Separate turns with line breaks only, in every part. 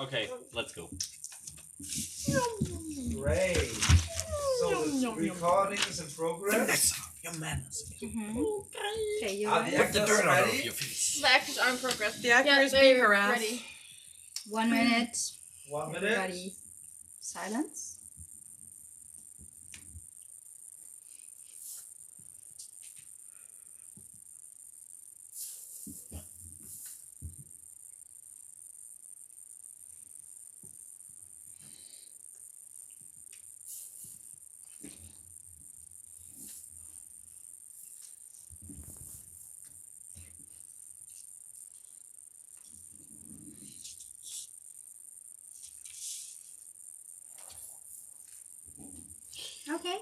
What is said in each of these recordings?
Okay, let's go.
Great. So the recording is in progress.
Your manners.
Okay, you're
Are the
ready?
actors ready?
Your face.
The actors are in progress.
The actor is
they're
being harassed.
ready.
1 minute.
1 minute.
Everybody, silence. Okay.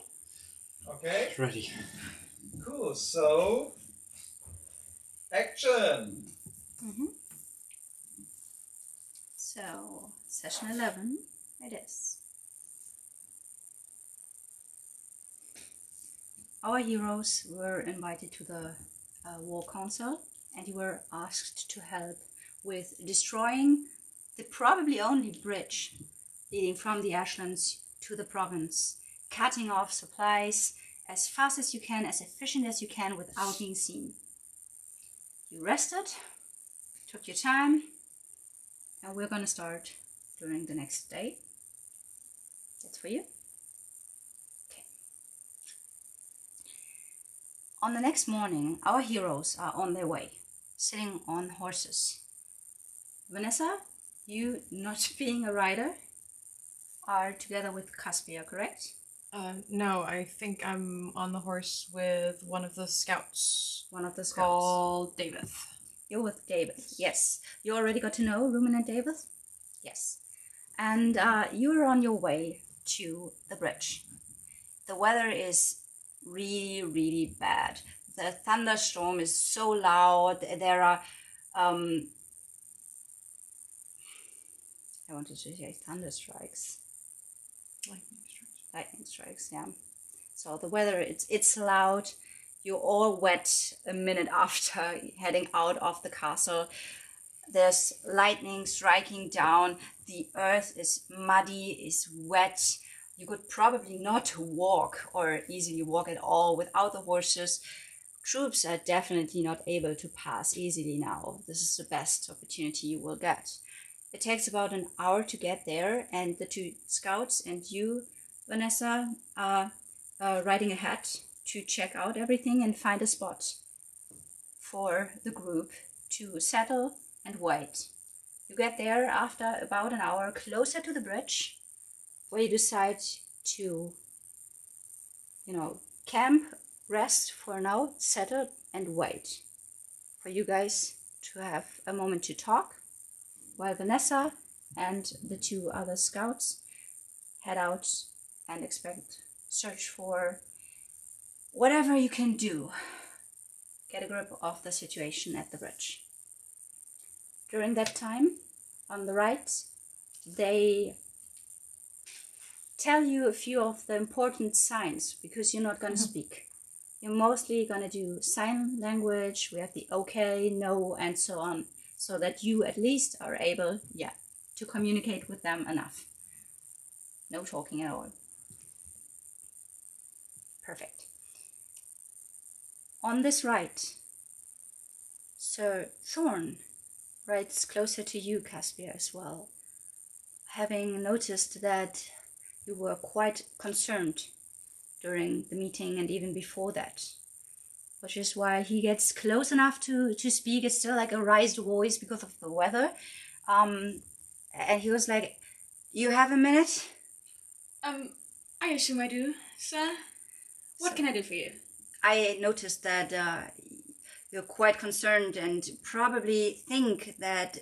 Okay.
Ready.
Cool. So, action.
So, session 11 it is. Our heroes were invited to the war council and you were asked to help with destroying the probably only bridge leading from the ashlands to the province, cutting off supplies as fast as you can, as efficient as you can without being seen. You rested, took your time, and we're gonna start during the next day. That's for you. Okay. On the next morning, our heroes are on their way, sitting on horses. Vanessa, you, not being a rider, are together with Caspia, correct?
No, I think I'm on the horse with one of the scouts
One of the scouts.
called David.
You're with David, yes. You already got to know Rumen and David? Yes. And you're on your way to the bridge. The weather is really, really bad. The thunderstorm is so loud. There are, I wanted to say thunderstrikes. Lightning strikes, yeah. So the weather, it's loud. You're all wet a minute after heading out of the castle. There's lightning striking down. The earth is muddy, is wet. You could probably not walk or easily walk at all without the horses. Troops are definitely not able to pass easily now. This is the best opportunity you will get. It takes about an hour to get there, and the two scouts and you, Vanessa, are riding ahead to check out everything and find a spot for the group to settle and wait. You get there after about an hour, closer to the bridge, where you decide to, camp, rest for now, settle and wait for you guys to have a moment to talk while Vanessa and the two other scouts head out and search for whatever you can do. Get a grip of the situation at the bridge. During that time, on the right, they tell you a few of the important signs because you're not going to speak. You're mostly going to do sign language. We have the okay, no, and so on, so that you at least are able, to communicate with them enough. No talking at all. Perfect. On this right, Sir Thorn rides closer to you, Caspia, as well, having noticed that you were quite concerned during the meeting and even before that, which is why he gets close enough to speak. It's still like a raised voice because of the weather. And he was like, "You have a minute?"
I assume I do, sir. What can I do for you?
I noticed that you're quite concerned and probably think that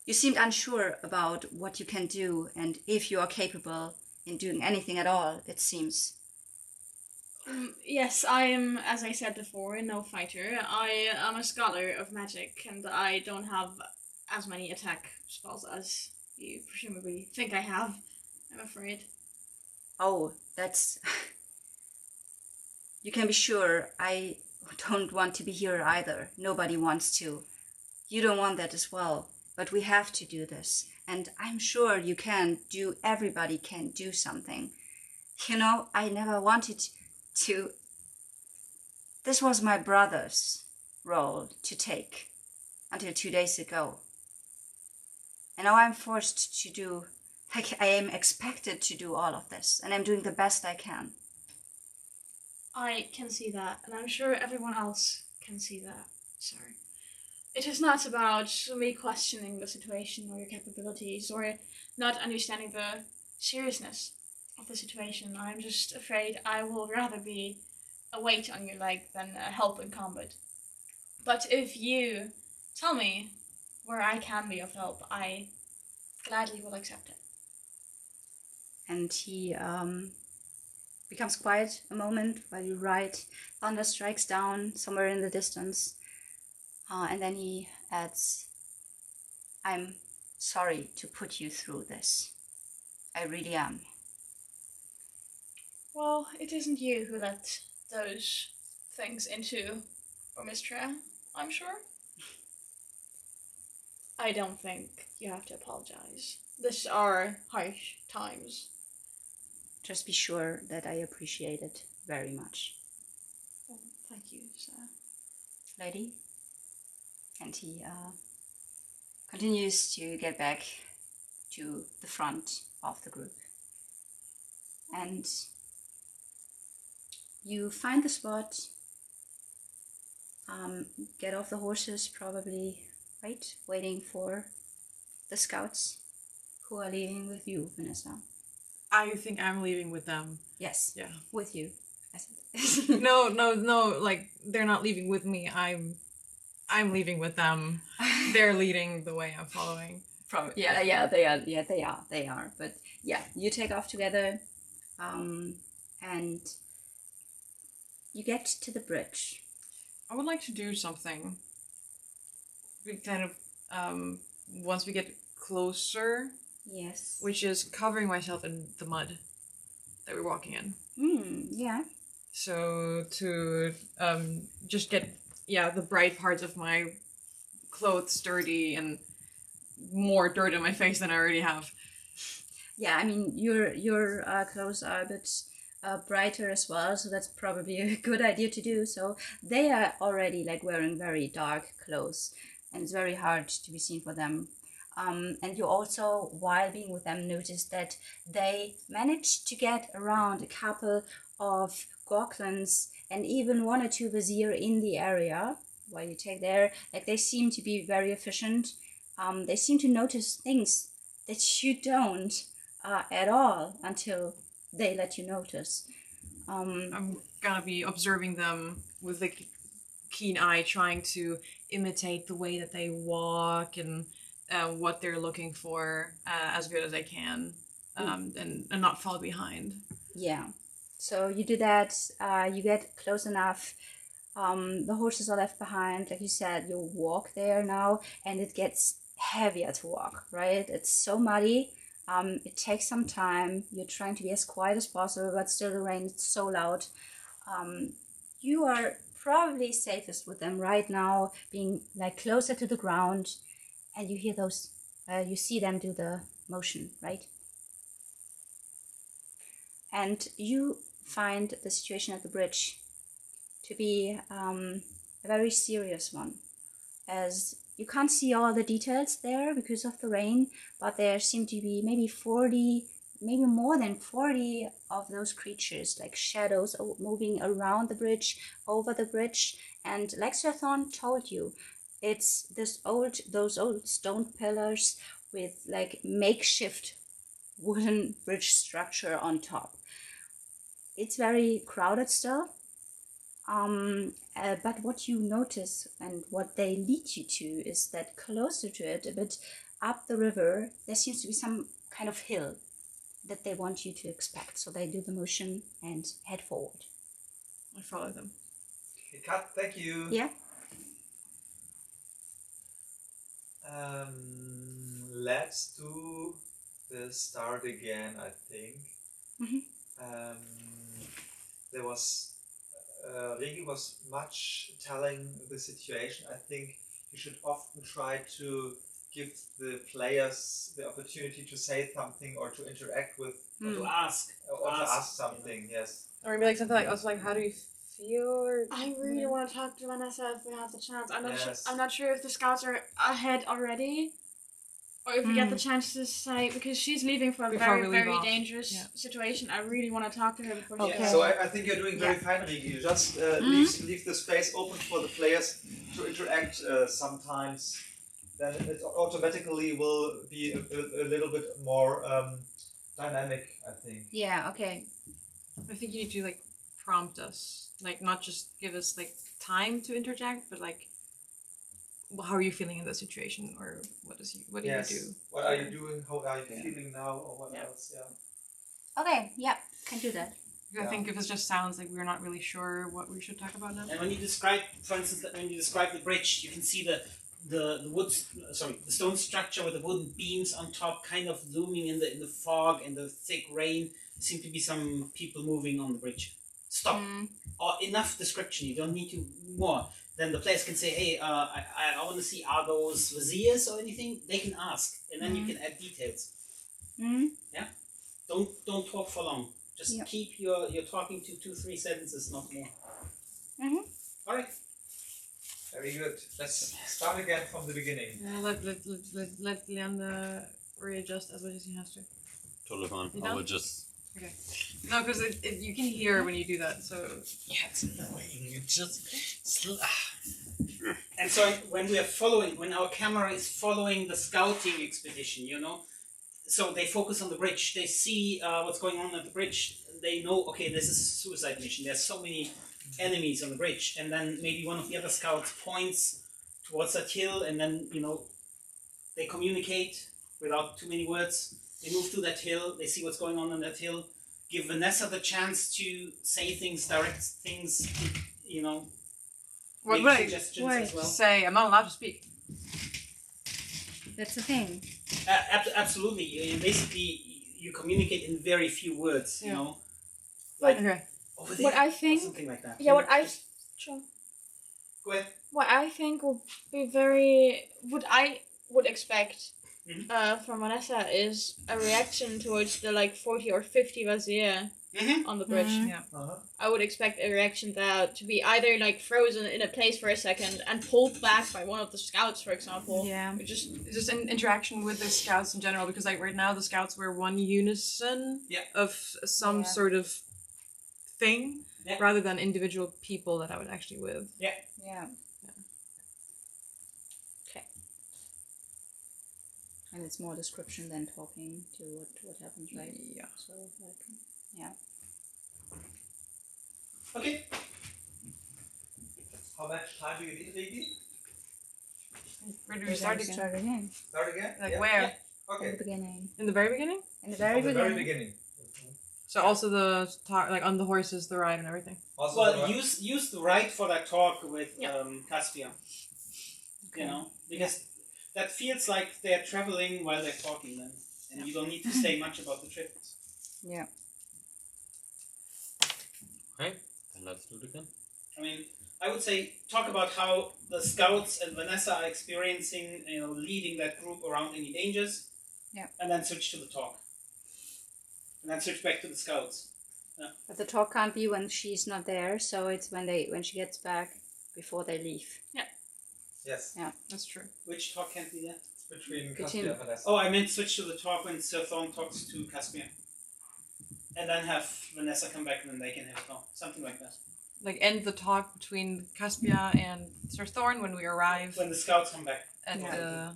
you seemed unsure about what you can do and if you are capable in doing anything at all, it seems.
Yes, I am, as I said before, no fighter. I am a scholar of magic, and I don't have as many attack spells as you presumably think I have, I'm afraid.
Oh, that's... You can be sure I don't want to be here either. Nobody wants to. You don't want that as well, but we have to do this. And I'm sure you can do, everybody can do something. You know, I never wanted to, this was my brother's role to take until 2 days ago. And now I'm forced to do, like I am expected to do all of this, and I'm doing the best I can.
I can see that, and I'm sure everyone else can see that. Sorry. It is not about me questioning the situation or your capabilities or not understanding the seriousness of the situation. I'm just afraid I will rather be a weight on your leg than a help in combat. But if you tell me where I can be of help, I gladly will accept it.
And he becomes quiet a moment while you write. Thunder strikes down somewhere in the distance. And then he adds, I'm sorry to put you through this. I really am.
Well, it isn't you who let those things into Ormistra, I'm sure. I don't think you have to apologize. These are harsh times.
Just be sure that I appreciate it very much.
Well, thank you, sir.
Lady? And he continues to get back to the front of the group. And you find the spot, get off the horses, probably, right? Waiting for the scouts who are leaving with you, Vanessa.
I think I'm leaving with them.
Yes.
Yeah.
With you. I said.
No, like they're not leaving with me. I'm leaving with them. They're leading the way. I'm following.
They are. But yeah, you take off together, and you get to the bridge.
I would like to do something. We kind of once we get closer.
Yes.
Which is covering myself in the mud that we're walking in.
Yeah.
So to just get the bright parts of my clothes dirty and more dirt in my face than I already have.
Yeah, I mean your clothes are a bit brighter as well, so that's probably a good idea to do. So they are already like wearing very dark clothes, and it's very hard to be seen for them. And you also, while being with them, notice that they managed to get around a couple of Gorklins and even one or two Vizier in the area while you take there. Like they seem to be very efficient. They seem to notice things that you don't at all until they let you notice.
I'm gonna be observing them with a keen eye, trying to imitate the way that they walk and what they're looking for as good as I can, and not fall behind.
Yeah. So you do that, you get close enough, the horses are left behind, like you said, you walk there now, and it gets heavier to walk, right? It's so muddy, it takes some time, you're trying to be as quiet as possible, but still the rain is so loud. You are probably safest with them right now, being like closer to the ground, and you hear those, you see them do the motion, right? And you find the situation at the bridge to be a very serious one, as you can't see all the details there because of the rain, but there seem to be maybe 40, maybe more than 40 of those creatures, like shadows moving around the bridge, over the bridge. And like Sir Thorn told you, it's those old stone pillars with like makeshift wooden bridge structure on top. It's very crowded still, but what you notice and what they lead you to is that closer to it, a bit up the river, there seems to be some kind of hill that they want you to expect. So they do the motion and head forward.
I follow them.
Okay, cut, thank you.
Yeah.
Let's do the start again, I think. There was Regi was much telling the situation. I think you should often try to give the players the opportunity to say something or to interact with
To ask.
or to ask something. Yes.
Or maybe like something like also like, how do you feel? Or
I really want to talk to Vanessa if we have the chance.
Yes.
I'm not sure if the scouts are ahead already, or if we get the chance to say, because she's leaving for a
Before we
very,
leave
very
off.
dangerous
Yeah.
situation. I really want to talk to her before she
Okay.
goes.
So I think you're doing very fine, Rigi. You just leave the space open for the players to interact sometimes. Then it automatically will be a little bit more dynamic, I think.
Yeah, okay.
I think you need to like prompt us, like not just give us like time to interject, but like, how are you feeling in that situation, or what do
Yes.
you do?
What are you doing? How are you feeling now? Or what else? Yeah.
Okay, yeah, can do that.
I think if it just sounds like we're not really sure what we should talk about now.
And when you describe, for instance, when you describe the bridge, you can see the stone structure with the wooden beams on top, kind of looming in the fog and the thick rain. There seem to be some people moving on the bridge. Stop. Or enough description. You don't need to more. Then the players can say, "Hey, I want to see, are those viziers or anything?" They can ask, and then you can add details. Yeah. Don't talk for long. Just keep your talking to 2-3 sentences, not more. All right.
Very good. Let's start again from the beginning.
Yeah, let Leander readjust as much as he has to.
Totally fine.
You
I
done?
would just.
Okay. No, because you can hear when you do that. So
Yeah, it's annoying. It just. And so when our camera is following the scouting expedition, so they focus on the bridge. They see what's going on at the bridge. They know, okay, this is a suicide mission. There's so many enemies on the bridge. And then maybe one of the other scouts points towards that hill, and then, they communicate without too many words. They move to that hill. They see what's going on that hill. Give Vanessa the chance to say things, direct things,
what
make
would I
suggestions as well.
say? I'm not allowed to speak.
That's the thing.
Absolutely. Basically, you communicate in very few words,
Like,
Okay.
over there,
what I
or
think,
something like that.
yeah, what I, sure.
Go ahead.
What I think would be would expect from Vanessa is a reaction towards the 40 or 50 Vazier on the bridge.
Yeah.
I would expect a reaction to be either frozen in a place for a second and pulled back by one of the scouts, for example.
Yeah.
Or just an interaction with the scouts in general, because right now the scouts were one unison of some sort of thing, rather than individual people that I would actually with.
Yeah. Okay. And it's more description than talking to what happens, right?
Yeah.
So yeah.
Okay.
How much time do you need, Rigi?
Where do we start again?
Start again.
Start again?
Like where?
In
Okay.
the beginning.
In the very beginning?
In the very
From the
beginning.
very beginning.
So also the talk, on the horses, the ride, and everything.
Also,
Well, use the right for that talk with Caspia. Because that feels like they're traveling while they're talking then. And you don't need to say much about the trip.
Yeah.
Okay, then let's do it again.
I mean, I would say talk about how the scouts and Vanessa are experiencing, leading that group around any dangers.
Yeah.
And then switch to the talk. And then switch back to the scouts. Yeah.
But the talk can't be when she's not there, so it's when she gets back before they leave.
Yes.
Yeah.
That's true.
Which talk can't be there?
Between
Between-
Caspia and Vanessa.
Oh, I meant switch to the talk when Sir Thorn talks to Caspia. And then have Vanessa come back and then they can have a talk. Something like that.
Like end the talk between Caspia and Sir Thorn when we arrive
When the scouts come back.
at
Yeah.
the...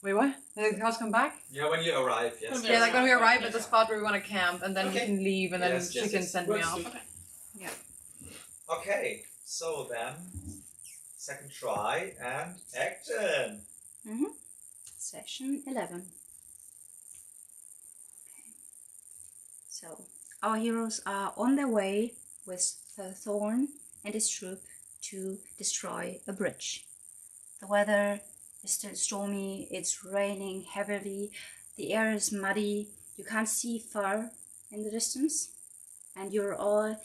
Wait, what? The scouts come back?
Yeah, when you arrive, yes.
Yeah, like when we arrive at the spot where we want to camp, and then we
Okay.
can leave, and then
Yes,
she
yes,
can
yes.
send me
Works
off.
too.
Okay.
Okay, so then, second try and action.
Session 11. Okay. So, our heroes are on their way with Sir Thorn and his troop to destroy a bridge. The weather is still stormy, it's raining heavily, the air is muddy, you can't see far in the distance, and you're all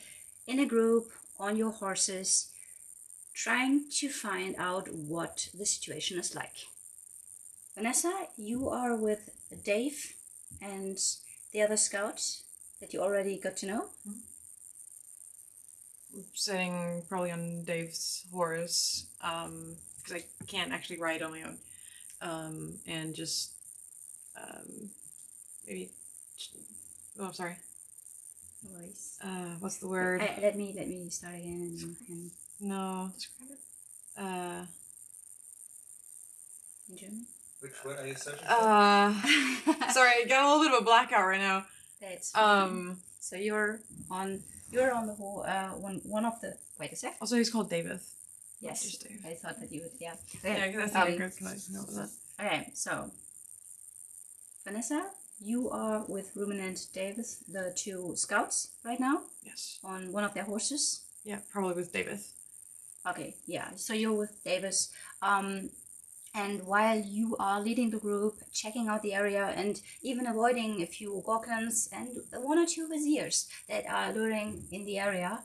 in a group on your horses trying to find out what the situation is like. Vanessa, you are with Dave and the other scout that you already got to know.
Sitting probably on Dave's horse, because I can't actually ride on my own, and just maybe. Oh, sorry.
No worries.
What's the word?
Let me start again. And
No.
Describe it.
in German.
Which word are you searching for?
Sorry, I got a little bit of a blackout right now.
That's fine. So you're on the whole one of the wait a sec.
Also, he's called David.
Yes,
Just Dave.
I thought that you would
Yeah,
Okay.
because I think I recognize that.
Okay, so Vanessa, you are with Ruminant Davis, the two scouts right now
Yes.
on one of their horses.
Yeah, probably with David.
Okay, yeah. So you're with Davis. And while you are leading the group, checking out the area, and even avoiding a few goblins and one or two viziers that are luring in the area,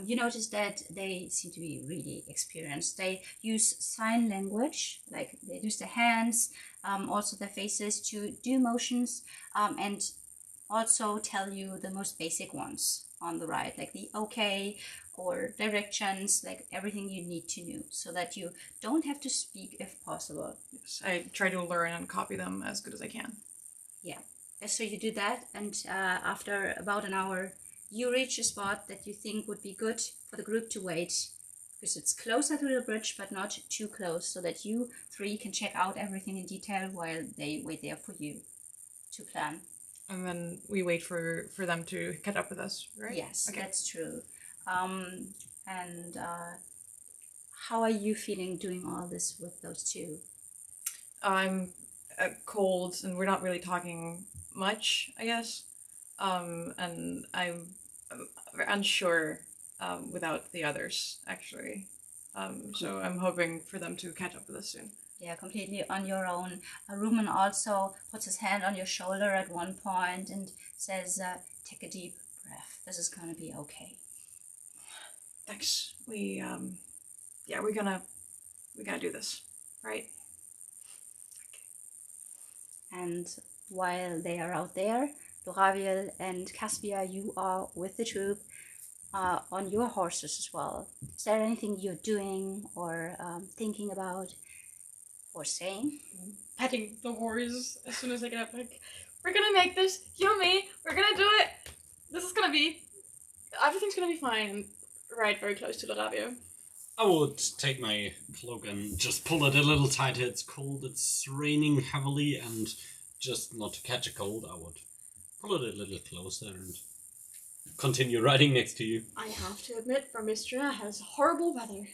you notice that they seem to be really experienced. They use sign language, like they use their hands, also their faces to do motions, and also tell you the most basic ones on the right, like the okay or directions, like everything you need to know, so that you don't have to speak if possible.
Yes, I try to learn and copy them as good as I can.
Yeah. So you do that, and after about an hour, you reach a spot that you think would be good for the group to wait, because it's closer to the bridge, but not too close, so that you three can check out everything in detail while they wait there for you to plan.
And then we wait for them to catch up with us, right?
Yes,
Okay.
that's true. And how are you feeling doing all this with those two?
I'm cold, and we're not really talking much, I guess. And I'm unsure without the others, actually. So I'm hoping for them to catch up with us soon.
Yeah, completely on your own. Rumen also puts his hand on your shoulder at one point and says, take a deep breath. This is gonna be okay.
Thanks. We're gonna do this, right?
And while they are out there, Doraviel and Caspia, you are with the troop on your horses as well. Is there anything you're doing or thinking about or saying?
Petting the horse as soon as I get up. Like, we're gonna make this. You and me. We're gonna do it. This is gonna be. Everything's gonna be fine. And right very close to Loravio.
I would take my cloak and just pull it a little tighter. It's cold, it's raining heavily, and just not to catch a cold, I would pull it a little closer and continue riding next to you.
I have to admit, Vermistra has horrible weather.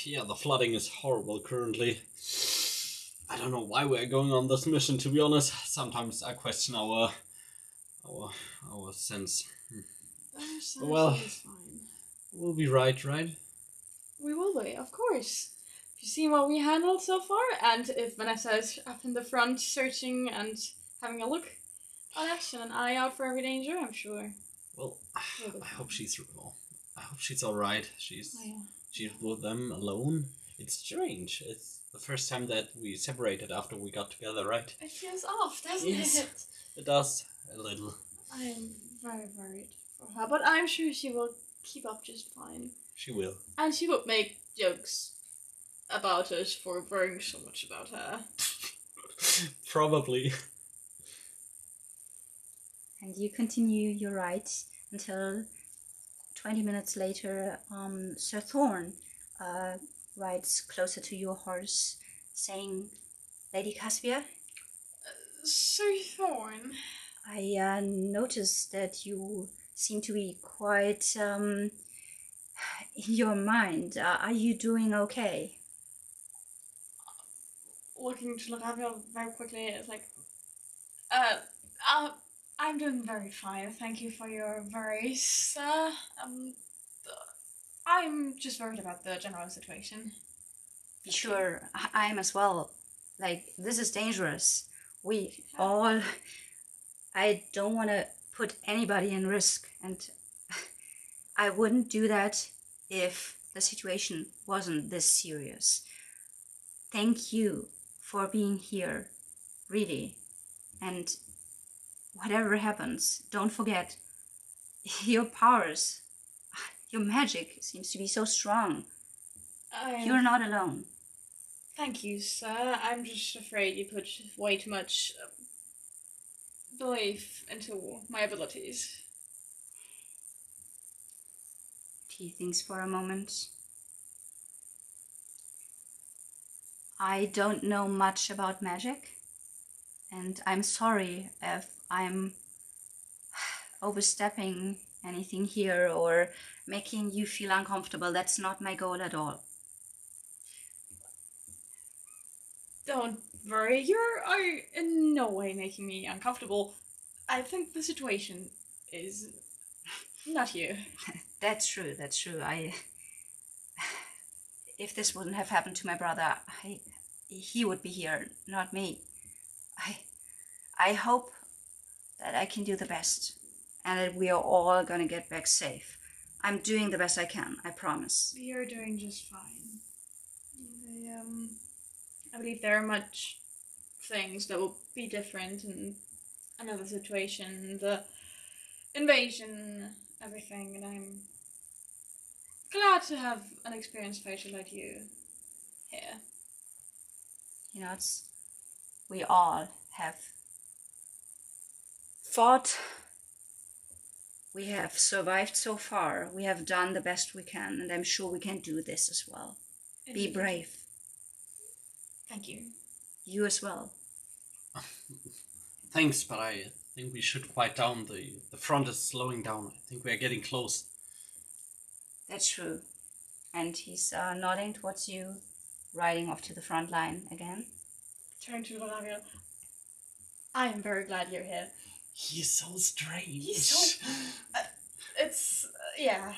Yeah, the flooding is horrible currently. I don't know why we're going on this mission, to be honest. Sometimes I question our sense. Well,
It's fine.
We'll be right?
We will be, of course. Have you seen what we handled so far? And if Vanessa is up in the front searching and having a look at us and an eye out for every danger, I'm sure.
Well, I hope she's alright. She's with them alone. It's strange. It's the first time that we separated after we got together, right?
It feels off, doesn't
Yes.
it?
It does a little.
I am very worried for her, but I'm sure she will keep up just fine.
She will.
And she would make jokes about us for worrying so much about her.
Probably.
And you continue your ride until 20 minutes later, Sir Thorn rides closer to your horse, saying, Lady Caspia,
Sir Thorn.
I noticed that you seem to be quite in your mind. Are you doing okay?
Looking to Loravio very quickly, it's like, I'm doing very fine. Thank you for your worries. I'm just worried about the general situation.
Sure, I am as well. Like, this is dangerous. We all... I don't want to put anybody in risk, and I wouldn't do that if the situation wasn't this serious. Thank you for being here, really. And whatever happens, don't forget, your powers, your magic seems to be so strong. You're not alone.
Thank you, sir. I'm just afraid you put way too much belief into my abilities.
He thinks for a moment. I don't know much about magic, and I'm sorry if I'm overstepping anything here or making you feel uncomfortable. That's not my goal at all.
Don't worry, you are in no way making me uncomfortable. I think the situation is not you.
That's true. If this wouldn't have happened to my brother, he would be here, not me. I hope that I can do the best and that we are all gonna get back safe. I'm doing the best I can, I promise.
You're doing just fine. I believe there are much things that will be different in another situation, the invasion, everything, and I'm glad to have an experienced fighter like you here.
You know, we all have fought. We have survived so far. We have done the best we can, and I'm sure we can do this as well. Be brave.
Thank you.
You as well.
Thanks, but I think we should quiet down. The front is slowing down. I think we are getting close.
That's true. And he's nodding towards you, riding off to the front line again.
Turn to Valeria. I am very glad you're here.
He's so strange.
He's so... yeah.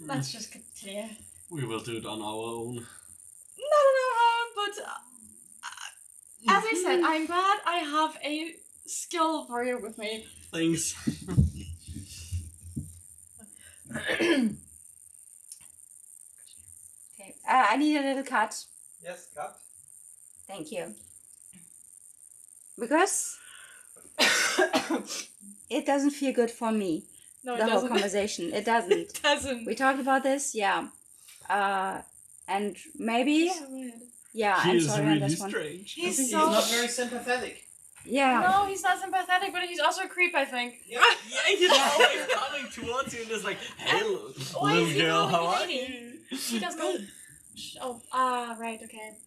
Let's just continue.
We will do it on our own.
Not on our own, but... as I said, I'm glad I have a skill warrior with me.
Thanks.
Okay. I need a little cut.
Yes, cut.
Thank you. Because it doesn't feel good for me.
No, it
the whole
doesn't.
conversation. It doesn't.
It doesn't.
We talked about this, yeah. And maybe,
It's so weird.
yeah,
He
I'm
is
sorry on
really
this one.
strange.
He's not very sympathetic.
Yeah.
No, he's not sympathetic, but he's also a creep, I think.
Yeah.
Yeah, he's always coming towards you and is like, "Hey,
Why is
little
he
girl,
calling
how
me
are
lady?
you?"
He does go... Oh, right, okay.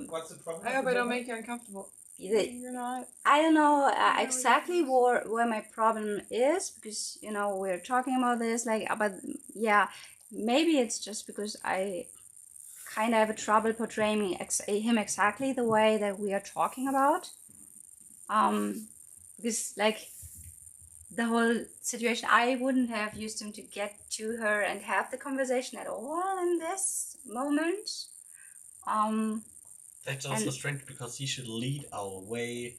What's the problem?
I hope I don't make you uncomfortable.
You're not...
I don't know
know
exactly where my problem is, because, you know, we're talking about this, like, but yeah, maybe it's just because I kind of have a trouble portraying him exactly the way that we are talking about. Because, like, the whole situation, I wouldn't have used him to get to her and have the conversation at all in this moment.
That's also strange because he should lead our way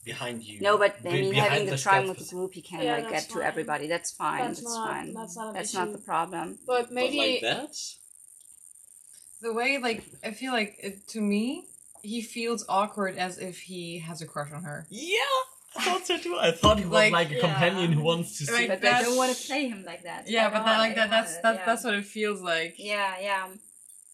behind you.
No, but I mean,
behind
having the
steps.
time with the group, he can
Yeah,
like
that's
get to
fine.
everybody. That's fine.
That's
That's
not-
fine.
that's not an
That's
issue.
not the problem.
But
But
maybe...
like that?
The way, like, I feel like, to me, he feels awkward as if he has a crush on her.
Yeah, I thought so too. I thought he was
Like,
like a
yeah.
companion who wants to see.
Like,
But I
that's-
don't want to play him like that.
Yeah,
at
but
all.
that,
I
like
don't
that's
want it,
that's
yeah.
that's what it feels like.
Yeah.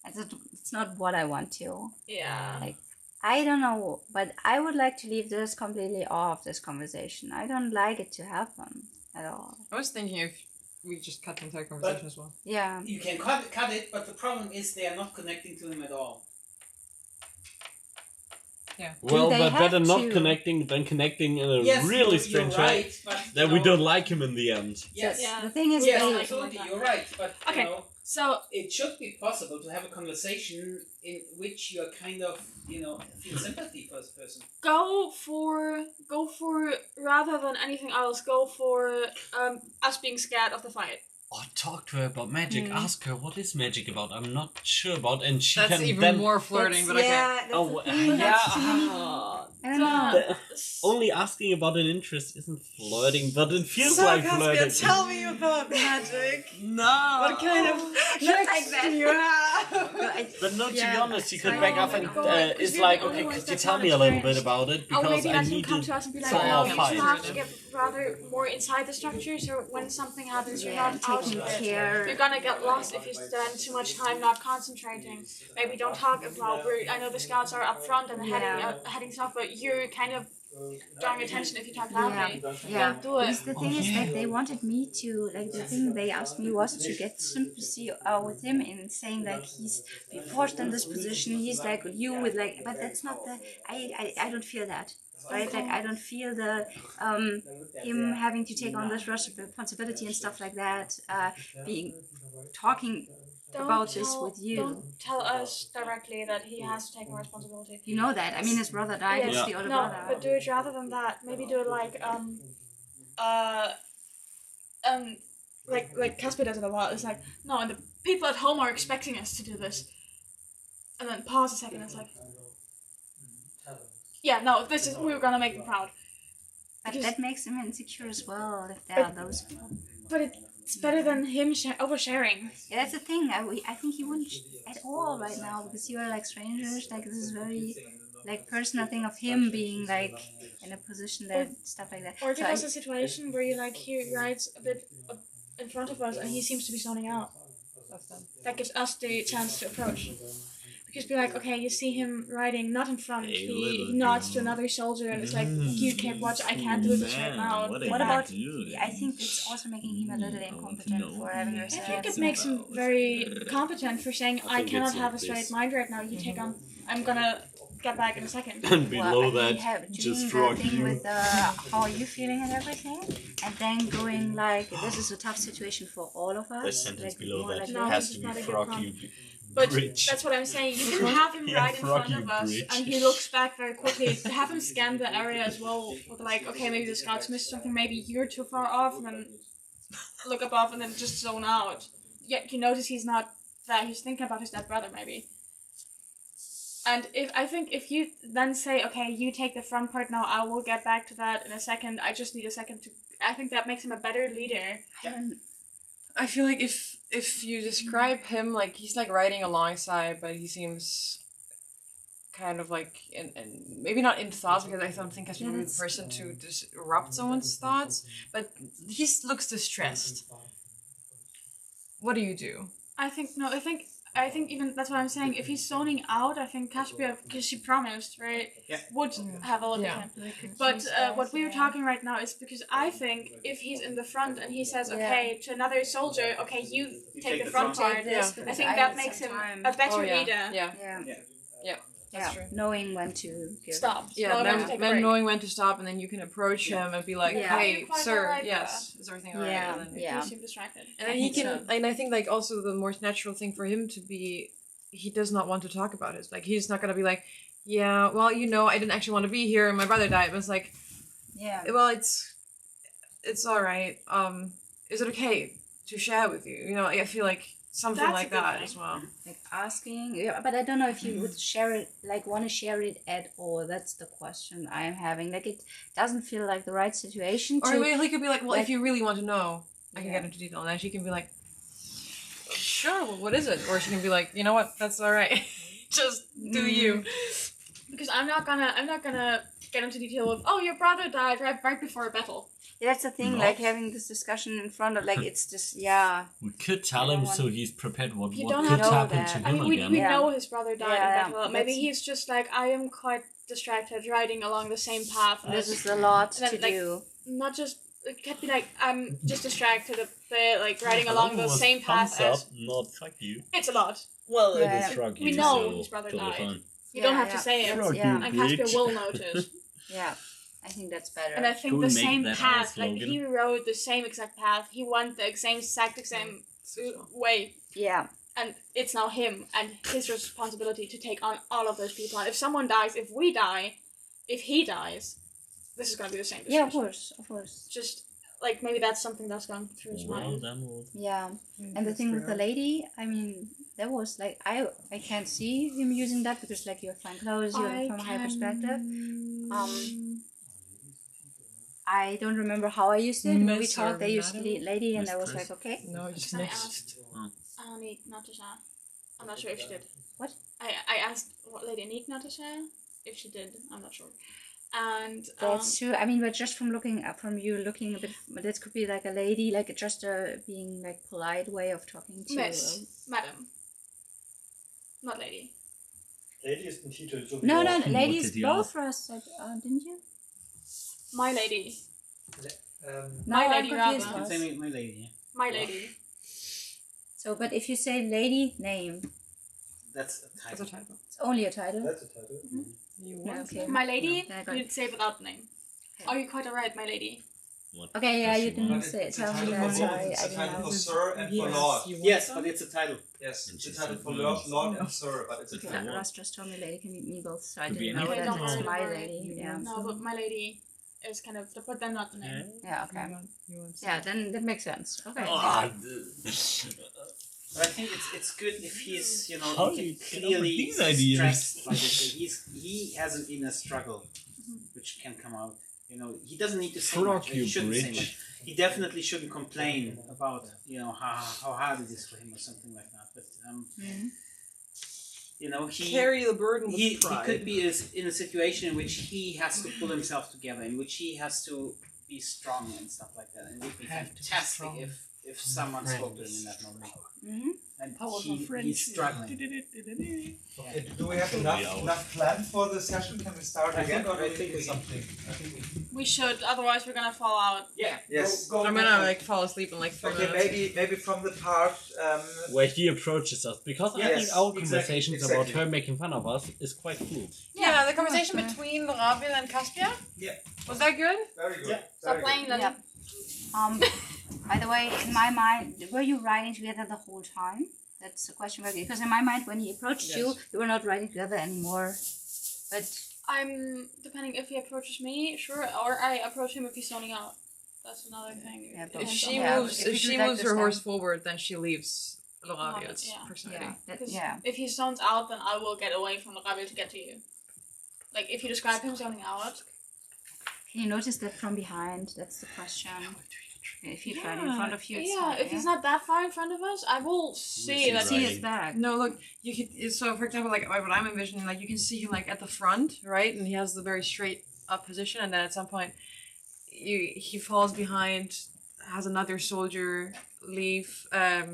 It's not what I want to.
Yeah.
Like, I don't know, but I would like to leave this completely off this conversation. I don't like it to happen at all.
I was thinking if we just cut the entire conversation as well.
Yeah.
You can cut it, but the problem is they are not connecting to him at all.
Well,
they
but better
have
not
to?
connecting than connecting in a
Yes,
really
you're
strange way.
right, but
That
you
we
know,
don't like him in the end.
Yes,
Yeah.
The thing is,
yes,
they,
absolutely, you're right. But
Okay.
you know,
So,
it should be possible to have a conversation in which you are kind of, feel sympathy for this person.
go for rather than anything else, go for us being scared of the fight.
Or talk to her about magic.
Hmm.
Ask her what is magic about. I'm not sure about, and she
That's
can
even
then.
more flirting, but okay.
yeah, that's
Oh,
the thing,
yeah.
that's I don't know.
Only asking about an interest isn't flirting, but it feels
So,
like
Caspian,
flirting.
tell me about magic.
No.
What kind of
Not like
tricks
that.
do you have?
But no, to be
Yeah,
honest, you could
so
back up
maybe
and
go on, 'cause
it's
we're
like,
the only
okay,
ones
could you
that's
tell
not
me a little bit
experienced.
about it?
Or
Because
maybe
I
let him
need
come
to
to us and be like,
solve
no,
a
you
fight.
have to get rather more inside the structure, so when something happens, you're
Yeah,
not out of
taking
it.
care.
You're gonna get lost if you spend too much time not concentrating. Maybe don't talk as loud. I know the scouts are up front and heading stuff, but you're kind of drawing attention if you talk loudly.
Yeah,
Don't do it.
because the thing is, like, they wanted me to, like, the thing they asked me was to get sympathy with him in saying, like, he's been forced in this position, he's like you with, like, but that's not the, I don't feel that, right? Like, I don't feel the, him having to take on this responsibility and stuff like that, talking about this with you.
Don't tell us directly that he has to take more responsibility.
You know that. I mean, his brother died,
Yeah.
it's the older
No,
brother.
but do it rather than that. Maybe do it like Casper does it a lot. It's like, no, and the people at home are expecting us to do this. And then pause a second, it's like, yeah, no, we're gonna make them proud.
But
Because-
that makes him insecure as well, if there are those people.
But it's better than him oversharing.
Yeah, that's the thing. I think he wouldn't at all right now because you are like strangers. Like this is very like personal thing of him being like in a position that stuff like that.
Or
So
give us a situation where he rides a bit in front of us and he seems to be zoning out. That gives us the chance to approach. Because be like, okay, you see him riding not in front. He nods to another soldier and it's like, you can't watch. I can't do this right now.
what about? I think it's also making him a little incompetent for having a
I think it makes him very competent for saying, I cannot have a straight mind right now. You take on. I'm gonna get back in a second.
And below
I
that,
think doing
just
the
frog
thing
you.
with how are you feeling and everything, and then going like this is a tough situation for all of us.
The sentence
like,
below
more
that
like
No,
has
this
to
is
be
not a good
frog
one.
you.
But
Bridge.
that's what I'm saying. You can have him
Yeah,
right in
frog
front
you
of us,
bridge.
and he looks back very quickly. Have him scan the area as well. With like, okay, maybe the scouts missed something. Maybe you're too far off, and then look above, and then just zone out. Yet you notice he's not there. He's thinking about his dead brother, maybe. And if you then say, okay, you take the front part now, I will get back to that in a second. I just need a second to. I think that makes him a better leader.
I feel like if you describe him like he's like riding alongside, but he seems kind of like in maybe not in thoughts because I don't think he's really the person to disrupt someone's thoughts, but he looks distressed. What do you do?
I think even that's what I'm saying. If he's zoning out, I think Caspia, because she promised, right, would have a look at him. But what we were talking right now is because I think if he's in the front and he says, okay, to another soldier, okay, you take the front part,
This,
I
because
think
I
that
need
makes
some
him
time.
a better
yeah.
leader.
Yeah.
Yeah,
That's true.
knowing when to give.
Stop.
Yeah,
Know when to
then,
take a
then
break.
knowing when to stop, and then you can approach him and be like,
Yeah.
"Hey,
You're quite
sir,
alright
yes, is everything alright?"
Yeah.
And then,
Yeah.
You seem distracted.
and then
I
he
think
can, and I think like also the more natural thing for him to be, he does not want to talk about it. Like he's not gonna be like, "Yeah, well, I didn't actually want to be here, and my brother died." But it's like,
Yeah.
well, it's all right. Is it okay to share with you? I feel like something
That's a
like
good
that
thing.
as well.
Like asking, yeah, but I don't know if you would share it, like want to share it at all. That's the question I am having. Like it doesn't feel like the right situation
Or
to.
maybe he could be like, "Well,
like-
if you really want to know, I can
Yeah.
get into detail." And then she can be like, "Sure, well, what is it?" Or she can be like, "You know what? That's all right. Just do you."
Because I'm not gonna get into detail of, oh, your brother died right before a battle.
Yeah, that's the thing.
No.
Like having this discussion in front of, like it's just
We could tell him so he's prepared what
You
could
don't have
to
happen
know
to
that.
him
I mean, we
again.
Yeah.
know his brother died
Yeah,
in battle. Maybe
that's-
he's just like, I am quite distracted riding along the same path.
This
as
is a lot
And
to
then, like,
do.
not just it can't be like I'm just distracted a bit, like riding along the
Was
same path
thumbs
as
up, not fuck you.
it's a lot.
Well,
Yeah.
it is shrug
We
you,
know
so
his brother
totally
died.
fine.
You don't have to say it,
Shrug
Yeah.
you,
and Caspia
bitch.
will notice.
Yeah, I think that's better.
And I think
Can we
the
make
same
that our
path, like
slogan?
he rode the same exact path, he went the same way,
yeah,
and it's now him and his responsibility to take on all of those people. And if someone dies, if we die, if he dies, this is gonna be the same.
yeah, of
discussion.
course.
Just like maybe that's something that's going through his
Well,
mind.
then we'll...
Yeah, and the thing with the lady, I mean, there was like I can't see him using that because like you have fine clothes, you have from a high perspective. I don't remember how I used it. When we
Miss
talked,
or
I used
madam?
lady, and I was
Mistress?
like, okay.
No, just
I
missed.
asked Anique Natasha. I'm not sure if she did.
What?
I asked what Lady Anique Natasha if she did. I'm not sure. And
That's true. I mean, but just from looking up, from you looking a bit, this could be like a lady, like just a being like polite way of talking to.
Miss, Madam, not Lady.
Lady ist ein Titel, so wie
No,
Lord.
ladies,
did you
both
ask?
for us said, didn't you?
My Lady.
No,
My
I'm
lady,
confused,
rather.
You can say
Ross.
my lady.
My Lady.
So, but if you say lady name,
That's a
That's
title.
a typo.
it's only a title.
That's a title.
You
Yeah,
want
okay.
My Lady,
Yeah, I got
you
it.
did say without the name.
Okay.
Are you quite alright, my lady?
What
Okay, yeah,
does
you
she
didn't
want?
say
It's a
tell me
title
that.
for both.
Sorry,
It's
I
a
didn't
title
know.
for Sir and for
Yes,
Lord.
you want
Yes,
some?
but it's a title.
Yes,
And
it's
she
a title
said
for
yes.
Lord and Sir, but it's a
Okay.
Yeah,
title.
Ross just told me lady can mean both, so I
Could be
didn't know
anything.
that
Okay,
it's
don't
my
worry.
lady. Yeah.
No, but my lady is kind of, but then not the name.
Yeah, okay.
You want some?
Yeah, then that makes sense. Okay.
Ah,
But I think it's good if he's
How
you
do you
can
get up with
clearly
these ideas?
stressed by this. He has an inner struggle, which can come out. He doesn't need to say
Frog
much. He
you
shouldn't say
bridge.
much. He definitely shouldn't complain about how hard it is for him or something like that. But he
Carry the burden with
he
pride.
could be in a situation in which he has to pull himself together, in which he has to be strong and stuff like that. And it would be
Have to be
fantastic
strong.
if someone spoke to him in
Friends.
that moment.
Mm-hmm.
And
Powerful
he's
friendship.
struggling.
Okay, do we have
Totally out.
enough plan for the session? Can we start again or do
I
we
think
do
we can.
something?
We should, otherwise we're gonna fall out.
Yeah.
Yes.
Go
I'm gonna like fall asleep in like 3
Okay,
minutes.
maybe from the part.
Where he approaches us, because I
Yes,
think our
exactly,
conversations about
exactly.
her making fun of us is quite cool.
Yeah, the conversation
Okay.
between Rabil and Caspia.
Yeah.
Was that good?
Very good.
Yeah.
Stop
Very
playing,
good.
Lily.
Yeah. By the way, in my mind, were you riding together the whole time? That's a question for you. Because in my mind, when he approached you, you were not riding together anymore. But
I'm depending if he approaches me, sure, or I approach him if he's zoning out. That's another thing.
Yeah,
It
but-
If
depends
she
on
Yeah,
moves,
if
if
you
she
do like
moves
this
her
then-
horse forward, then she leaves Loravia's
Yeah.
personality.
yeah, that,
'Cause
yeah.
if he zones out, then I will get away from the Rabil to get to you. Like if you describe him zoning out,
Can you notice that from behind? That's the question. If he's right in front of you, it's
yeah.
fine,
If he's not that far in front of us, I will see
see
that
see
right.
his back.
No, look, you could. So, for example, like what I'm envisioning, like you can see him like at the front, right, and he has the very straight up position, and then at some point, he falls behind, has another soldier leave,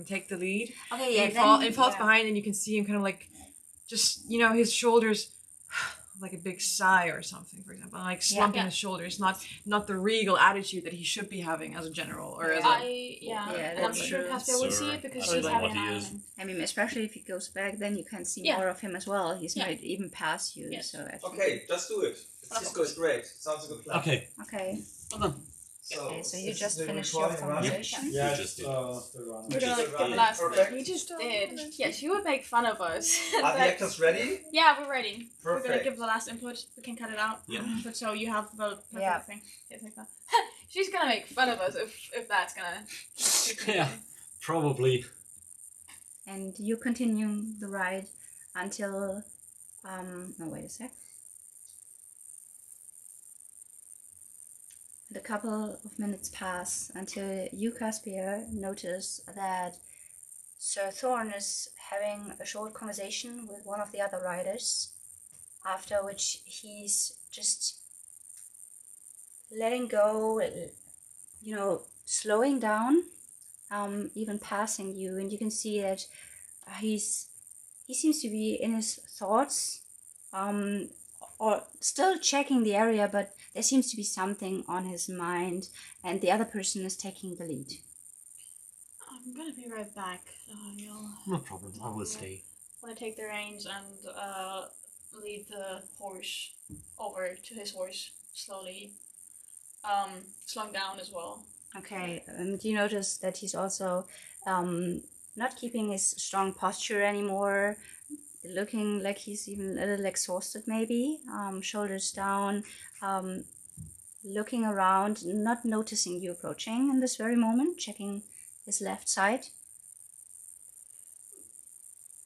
take the lead.
Okay, yeah.
And he falls
yeah.
behind, and you can see him kind of like, just his shoulders, like a big sigh or something, for example, like slumping
Yeah.
his shoulders, not the regal attitude that he should be having as a general or as a.
Yeah,
and I'm
that's
sure
true.
Caspia would
Sir,
see it because
I
she's
don't
having
know
an
what
eye
he
on
is.
him.
I mean, especially if he goes back, then you can see
Yeah.
more of him as well. He's
Yeah.
might even pass you.
Yes.
So I think-
Okay, just do it. It's goes great. Sounds a good plan.
Okay.
Okay.
Well done.
Okay, so you
is
just
the
finished your
recording running?
conversation.
Yeah, just did.
We're
We're gonna
just
get the
running.
last
Perfect.
bit. We just did. Yes, you would make fun of us.
Are the
But-
actors ready?
Yeah, we're ready. We're gonna
Perfect.
give the last input. We can cut it out.
Yeah.
But so you have the perfect
Yeah.
thing. Yeah, take that. She's gonna make fun of us if that's gonna.
Yeah. Probably.
And you continue the ride until no, wait a sec. And a couple of minutes pass until you, Caspia, notice that Sir Thorn is having a short conversation with one of the other riders, after which he's just letting go, slowing down, even passing you, and you can see that he seems to be in his thoughts, or still checking the area, but there seems to be something on his mind, and the other person is taking the lead.
I'm gonna be right back. You'll
No problem. I will stay.
want to take the reins and lead the horse over to his horse slowly, slowing down as well.
Okay, do you notice that he's also not keeping his strong posture anymore, looking like he's even a little exhausted maybe, shoulders down, looking around, not noticing you approaching in this very moment, checking his left side.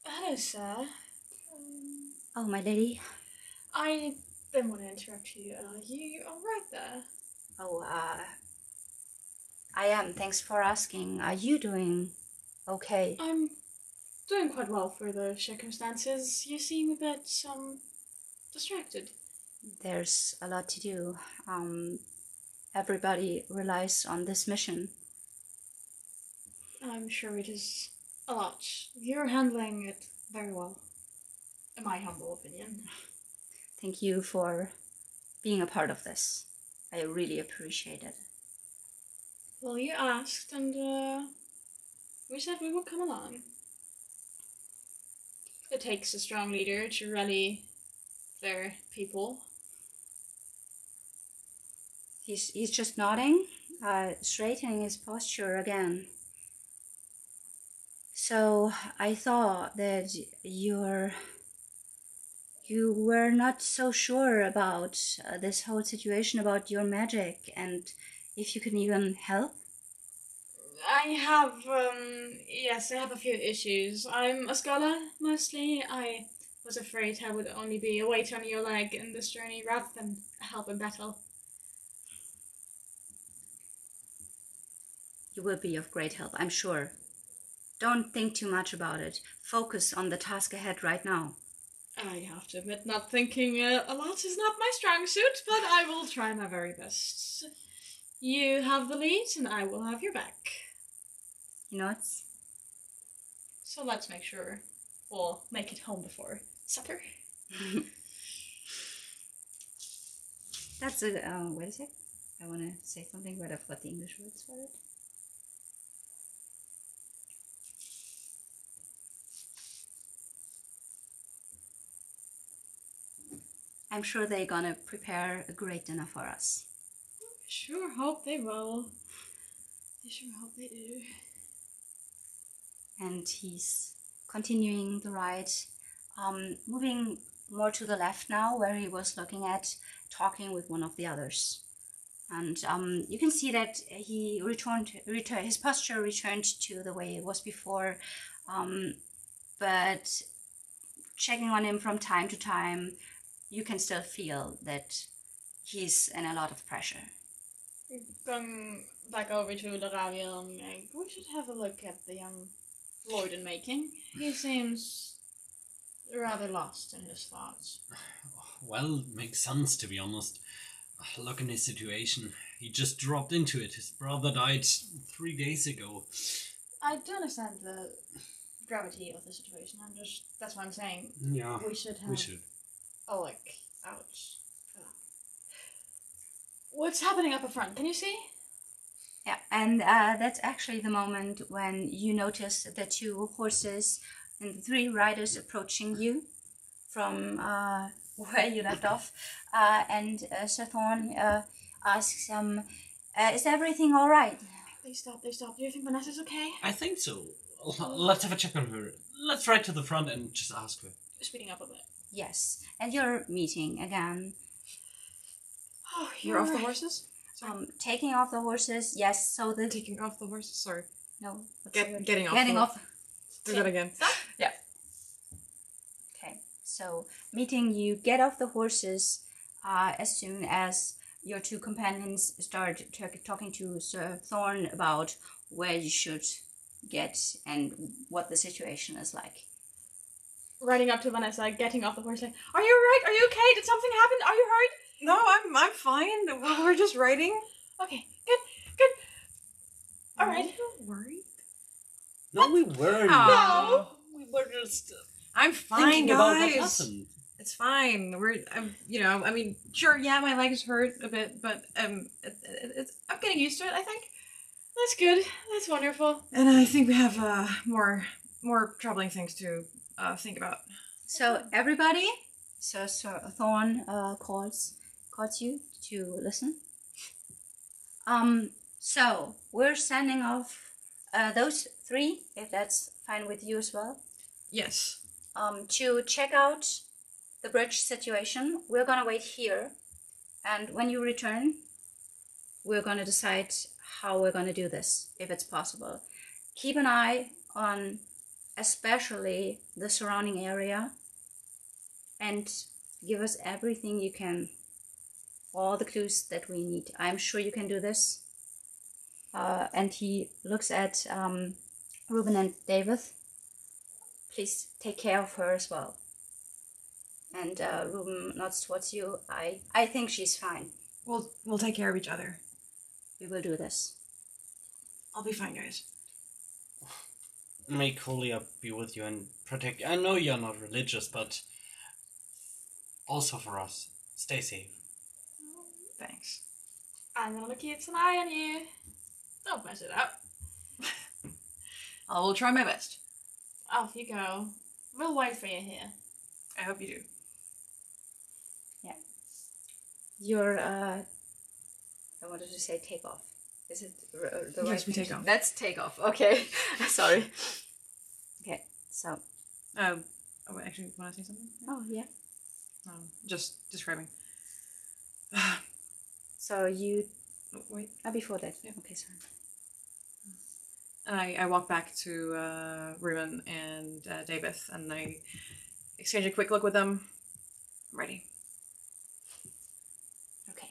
Hello, sir.
Oh, my lady.
I didn't want to interrupt you. You all right there?
Oh, I am. Thanks for asking. Are you doing okay?
I'm doing quite well for the circumstances. You seem a bit, distracted.
There's a lot to do. Everybody relies on this mission.
I'm sure it is a lot. You're handling it very well, in my humble opinion.
Thank you for being a part of this. I really appreciate it.
Well, you asked, and we said we would come along. It takes a strong leader to rally their people.
He's just nodding, straightening his posture again. So I thought that you were not so sure about this whole situation, about your magic, and if you can even help.
I have, yes, I have a few issues. I'm a scholar, mostly. I was afraid I would only be a weight on your leg in this journey rather than a help in battle.
You will be of great help, I'm sure. Don't think too much about it. Focus on the task ahead right now.
I have to admit, not thinking a lot is not my strong suit, but I will try my very best. You have the lead, and I will have your back.
He nods.
So let's make sure we'll make it home before supper.
That's a, wait a sec. I want to say something, but I forgot the English words for it. I'm sure they're gonna prepare a great dinner for us.
Sure hope they will. I sure hope they do.
And he's continuing the ride, moving more to the left now, where he was looking at talking with one of the others. And you can see that he his posture returned to the way it was before, but checking on him from time to time, you can still feel that he's in a lot of pressure.
Going back over to Laravia, we should have a look at the young lord in making. He seems rather lost in his thoughts.
Well, makes sense, to be honest. Look in his situation. He just dropped into it. His brother died 3 days ago.
I do understand the gravity of the situation. That's what I'm saying.
Yeah,
We should have
we should.
a look out for that. What's happening up front? Can you see?
Yeah, and that's actually the moment when you notice the 2 horses and the 3 riders approaching you from where you left off. And Sir Thorn asks, is everything all right?
They stopped. Do you think Vanessa's okay?
I think so. Let's have a check on her. Let's ride to the front and just ask her.
Speeding up a bit.
Yes, and you're meeting again.
Oh,
You're off the horses? Sorry.
Taking off the horses, yes, so the...
Taking off the horses? Sorry.
No. what's the word?
Getting off.
Getting off.
Do that again.
Yeah. Okay, so meeting, you get off the horses as soon as your 2 companions start talking to Sir Thorn about where you should get and what the situation is like.
Riding up to Vanessa, getting off the horse, like, "Are you alright? Are you okay? Did something happen? Are you hurt?"
No, I'm fine. We're just riding.
Okay, good. Alright.
Don't worry.
No, we weren't.
No.
We were just
I'm fine,
thinking about what
guys.
happened.
It's fine. I mean, sure, yeah, my legs hurt a bit, but I'm getting used to it, I think.
That's good. That's wonderful.
And I think we have more troubling things to think about.
So everybody, Sir Thorn calls you to listen. So we're sending off those 3, if that's fine with you as well,
Yes.
to check out the bridge situation. We're gonna wait here, and when you return, we're gonna decide how we're gonna do this, if it's possible. Keep an eye on especially the surrounding area, and give us everything you can, all the clues that we need. I'm sure you can do this. And he looks at Reuben and David. Please take care of her as well. And Reuben nods towards you. I think she's fine.
We'll take care of each other.
We will do this.
I'll be fine, guys.
May Kolia be with you and protect. I know you're not religious, but also for us, stay safe.
Thanks.
I'm gonna keep an eye on you. Don't mess it up.
I will try my best.
Off you go. We'll wait for you here.
I hope you do.
Your I wanted to say take off. Is it the
Yes,
right
we
thing
take
to-
off.
Let's take off. Okay. Sorry. Okay. So.
Oh, actually, want to say something?
Oh yeah.
Just describing.
So you.
Oh, wait.
Before that.
Yeah.
Okay. Sorry.
And I walk back to Reuben and David, and I exchange a quick look with them. I'm ready.
Okay.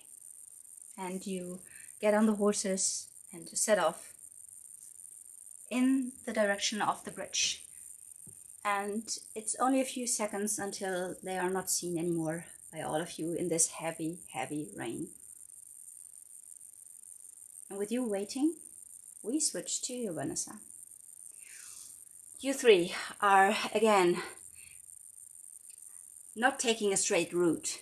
And you get on the horses and set off in the direction of the bridge. And it's only a few seconds until they are not seen anymore by all of you in this heavy, heavy rain. And with you waiting, we switch to you, Vanessa. You three are, again, not taking a straight route,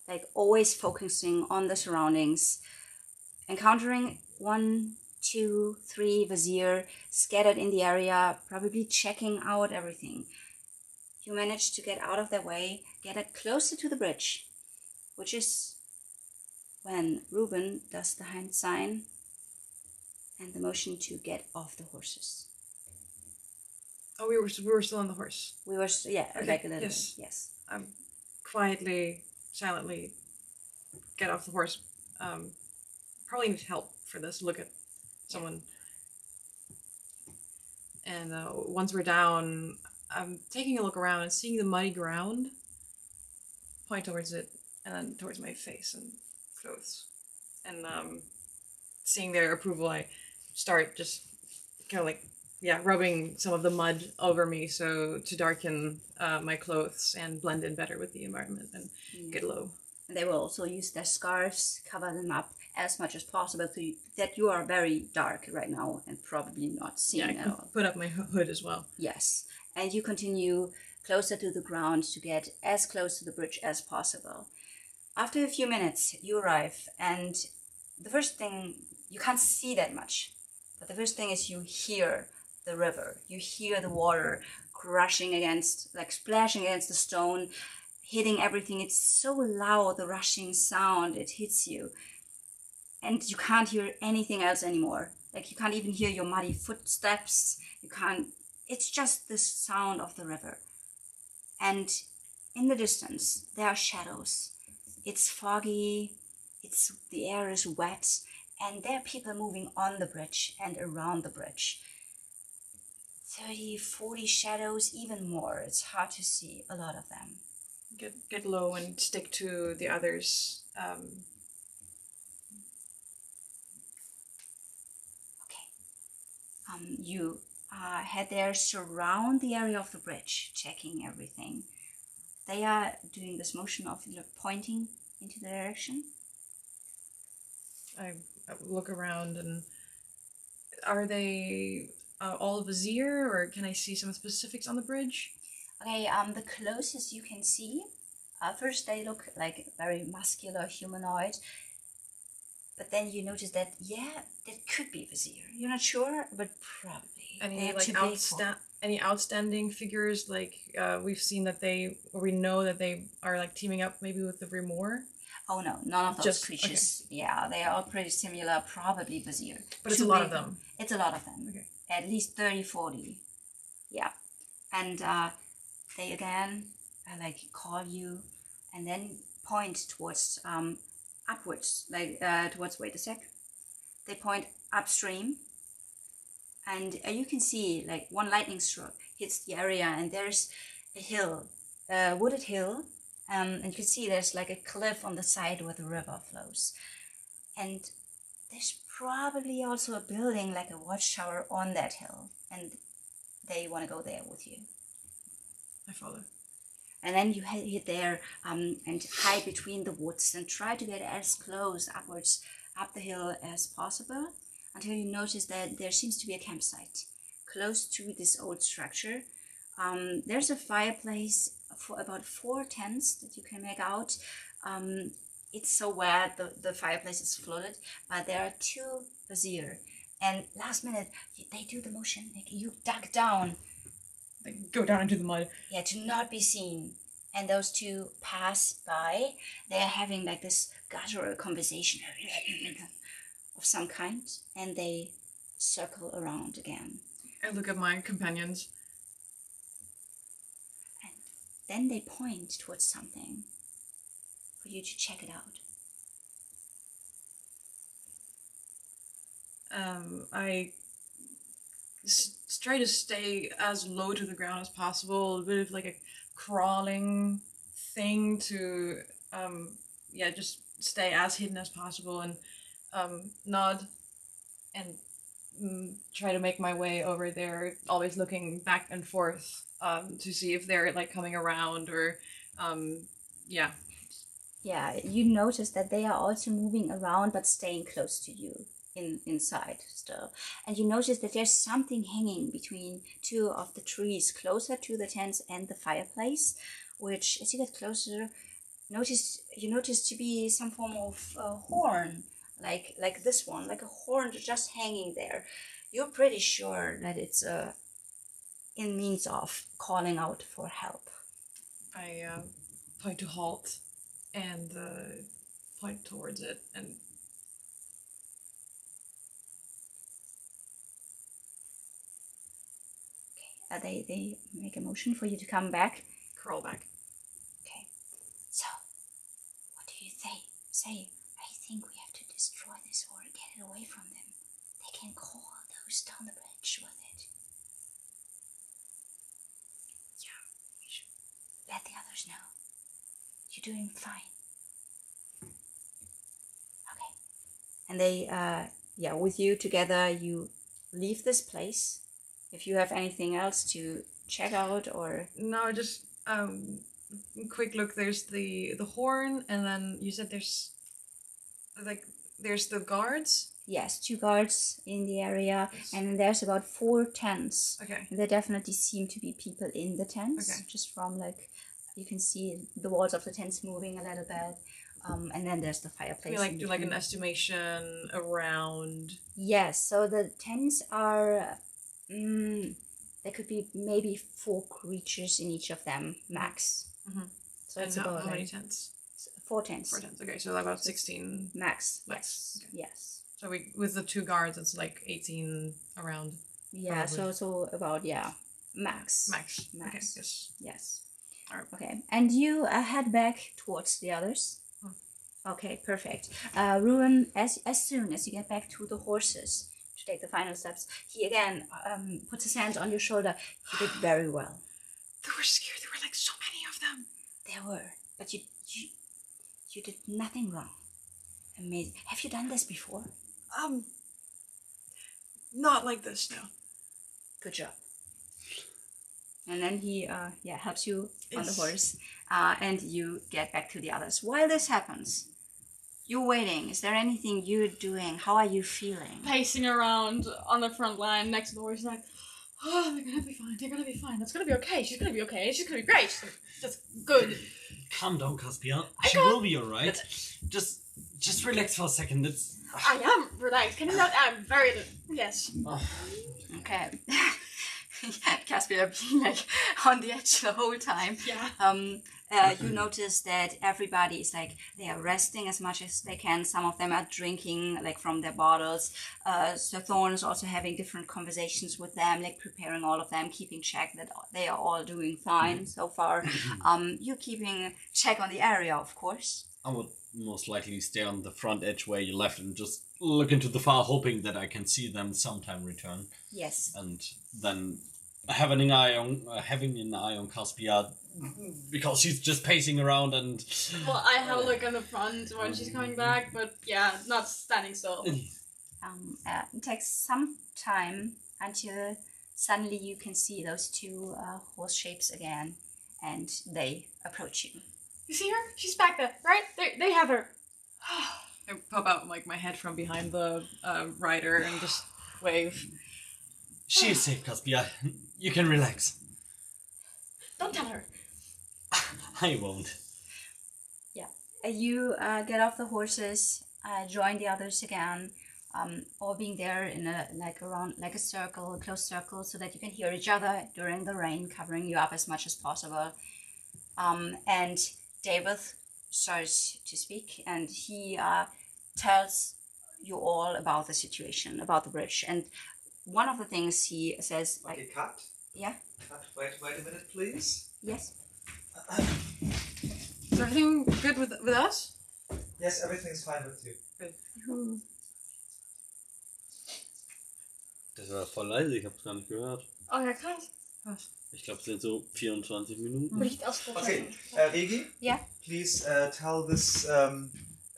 like always focusing on the surroundings, encountering 1, 2, 3 Vizier scattered in the area, probably checking out everything. You manage to get out of their way, get it closer to the bridge, which is when Reuben does the hand sign and the motion to get off the horses.
Oh, we were still on the horse.
We were, yeah,
Okay,
like a little
yes.
bit, yes.
Quietly, silently get off the horse. Probably need help for this. Look at someone. And once we're down, I'm taking a look around and seeing the muddy ground. Point towards it, and then towards my face and clothes. And seeing their approval, I start just kind of like, rubbing some of the mud over me so to darken my clothes and blend in better with the environment and get low.
And they will also use their scarves, cover them up as much as possible so that you are very dark right now and probably not seen
I
at
can
all.
put up my hood as well.
Yes. And you continue closer to the ground to get as close to the bridge as possible. After a few minutes, you arrive, and the first thing, you can't see that much, but the first thing is you hear the river. You hear the water crashing against, like splashing against the stone, hitting everything. It's so loud, the rushing sound, it hits you. And you can't hear anything else anymore. Like you can't even hear your muddy footsteps. It's just the sound of the river. And in the distance, there are shadows. It's foggy, the air is wet, and there are people moving on the bridge and around the bridge. 30, 40 shadows, even more. It's hard to see a lot of them.
Get low and stick to the others.
You head there, surround the area of the bridge, checking everything. They are doing this motion of pointing into the direction.
I look around, and are they all Vizier, or can I see some specifics on the bridge?
Okay, the closest you can see, first they look like very muscular humanoid, but then you notice that, that could be Vizier. You're not sure, but probably.
Any
They're too
like
big for-
any outstanding figures? Like we've seen that we know that they are like teaming up maybe with the Remor.
Oh no, none of those
Just-
creatures. Okay. Yeah, they are all pretty similar, probably Vizier.
But it's
Too
a lot
big.
of them.
It's a lot of them.
Okay.
At least 30, 40. Yeah. And they again like call you and then point towards upwards, like towards, wait a sec. They point upstream, and you can see like one lightning stroke hits the area, and there's a hill, a wooded hill, And you can see there's like a cliff on the side where the river flows. And there's probably also a building, like a watchtower on that hill. And they want to go there with you.
I follow.
And then you head there and hide between the woods and try to get as close upwards up the hill as possible until you notice that there seems to be a campsite close to this old structure. There's a fireplace for about 4 tents that you can make out. It's so wet, the fireplace is flooded, but there are 2 Vizier. And last minute, they do the motion, like you duck down.
They go down into the mud.
Yeah, to not be seen. And those 2 pass by. They're having like this guttural conversation of some kind, and they circle around again.
I look at my companions.
And then they point towards something for you to check it out.
I try to stay as low to the ground as possible, a bit of like a crawling thing to just stay as hidden as possible, and nod and try to make my way over there, always looking back and forth to see if they're like coming around or
Yeah, you notice that they are also moving around but staying close to you inside still. And you notice that there's something hanging between 2 of the trees closer to the tents and the fireplace, which as you get closer, you notice to be some form of horn, like this one, like a horn just hanging there. You're pretty sure that it's in means of calling out for help.
I point to halt and point towards it and
They make a motion for you to come back.
crawl back.
Okay. So, what do you say? I think we have to destroy this or get it away from them. They can call those down the bridge with it. Yeah, we should let the others know. You're doing fine. Okay. And they, with you together, you leave this place. If you have anything else to check out or...
No, just quick look. There's the horn, and then you said there's the guards.
Yes, 2 guards in the area,
Yes.
and there's about 4 tents.
Okay.
There definitely seem to be people in the tents,
Okay.
just from you can see the walls of the tents moving a little bit. And then there's the fireplace.
Can we do an estimation around?
Yes, so the tents are... there could be maybe 4 creatures in each of them, max.
Mhm.
So it's
And
about
how many tents?
4 tents.
4 tents. Okay, so about 16.
Max.
Max,
Yes.
okay.
Yes.
So we with the 2 guards, it's like 18 around.
Yeah.
Probably.
So about max.
Max.
Max.
Okay. Yes.
Yes.
Alright.
Okay. And you head back towards the others. Okay. Perfect. Ruin, as soon as you get back to the horses to take the final steps, he again puts his hands on your shoulder. You did very well.
They were scared. There were like so many of them.
There were, but you did nothing wrong. Amazing. Have you done this before?
Not like this, no.
Good job. And then he helps you on the
Yes.
horse, and you get back to the others. While this happens, you're waiting. Is there anything you're doing? How are you feeling?
Pacing around on the front line next to the horse, like, oh, they're gonna be fine. They're gonna be fine. That's gonna be okay. She's gonna be okay. She's gonna be great. Just good.
Calm down, Caspian. She will be alright. Just relax for a second. It's...
I am relaxed. Can you not? I'm very. Yes.
Oh.
Okay. Caspian being like on the edge the whole time.
Yeah.
You notice that everybody is like, they are resting as much as they can. Some of them are drinking like from their bottles. Sir Thorn is also having different conversations with them, like preparing all of them, keeping check that they are all doing fine so far. You keeping check on the area, of course.
I would most likely stay on the front edge where you left and just look into the far, hoping that I can see them sometime return.
Yes.
And then having an eye on Caspia because she's just pacing around and.
Well, I have a look on the front when she's coming back, but yeah, not standing still.
It takes some time until suddenly you can see those two horse shapes again, and they approach you.
You see her? She's back there, right? They have her.
I pop out like my head from behind the rider and just wave.
She is safe, Caspia. You can relax.
Don't tell her.
I won't.
You get off the horses, join the others again, all being there in a close circle, so that you can hear each other during the rain, covering you up as much as possible. And David starts to speak, and he tells you all about the situation, about the bridge. And one of the things he says,
Okay, cut.
Yeah.
Cut. Wait a minute, please.
Yes.
Is everything good with us?
Yes, everything's fine with you.
Das war voll leise, ich hab's gar nicht gehört.
Oh ja, krass.
Ich glaube, es sind so 24 Minuten.
Bricht aus der
Okay, Regi?
Yeah.
Please tell this.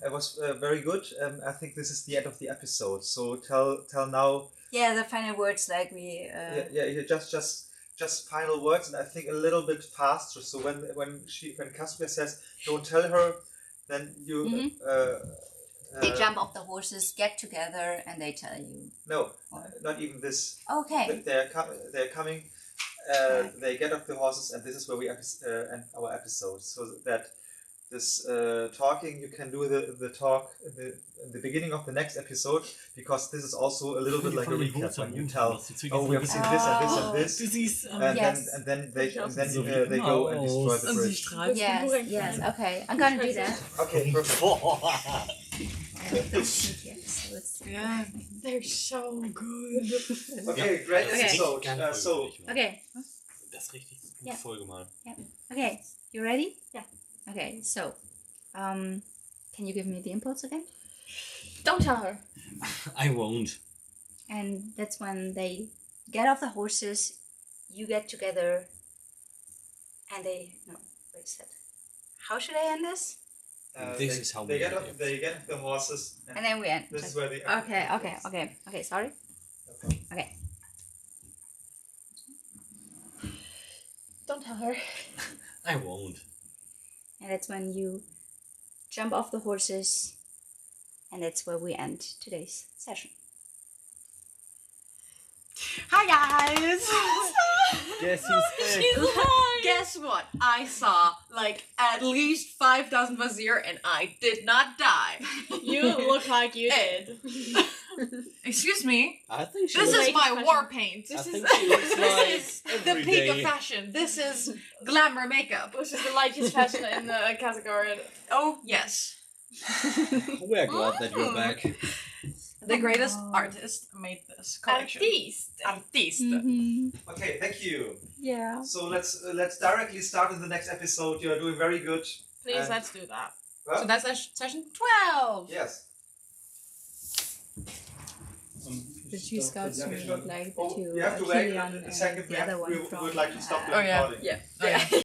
It was very good. I think this is the end of the episode. So tell now.
Yeah, the final words, like we.
Yeah. Just final words, and I think a little bit faster. So when Caspia says, "Don't tell her," then you.
They jump off the horses, get together, and they tell you.
No,
Or-
not even this.
Okay.
They're coming. They get off the horses, and this is where we end our episode. So that this talking, you can do the talk in the beginning of the next episode, because this is also a little bit like a recap when you tell, oh, we have seen this and this and this,
Du siehst,
and then they go and destroy the bridge.
Yes. Okay, I'm gonna do that.
Okay, perfect.
So it's
Yeah.
They're so good.
Okay, great
Okay.
episode. So
okay.
Das ist richtig gut
Ja.
vollgemalt.
Okay, you ready?
Yeah.
Okay, so, can you give me the impulse again?
Don't tell her.
I won't.
And that's when they get off the horses, you get together, and no, wait a second. How should I end this?
This is how
they
we
get
do
off.
it.
They get off the horses.
And then we end.
This is where they.
Okay, sorry. Okay.
Don't tell her.
I won't.
And that's when you jump off the horses, and that's where we end today's session.
Hi guys!
Guess who's back?
Guess what? I saw like at least 5,000 Vazir and I did not die.
You look like you did.
Excuse me?
I think she
This
looks,
is my
fashion.
war paint.
I
This
think
is
she looks
this
like
is the
every
peak of
day.
fashion. This is glamour makeup.
This is the lightest fashion in the category.
Oh yes.
We're glad that you're back.
The greatest artist made this collection. Artiste.
Okay, thank you.
Yeah.
So let's directly start in the next episode. You are doing very good.
Please,
And-
let's do that.
Well,
So that's session 12.
yes.
The two scouts who look like the
Oh,
two
you have to wait
Kilian
a
and
second.
the other one
We
from.
would like to stop the
Oh yeah.
recording.
Yeah.
Yeah.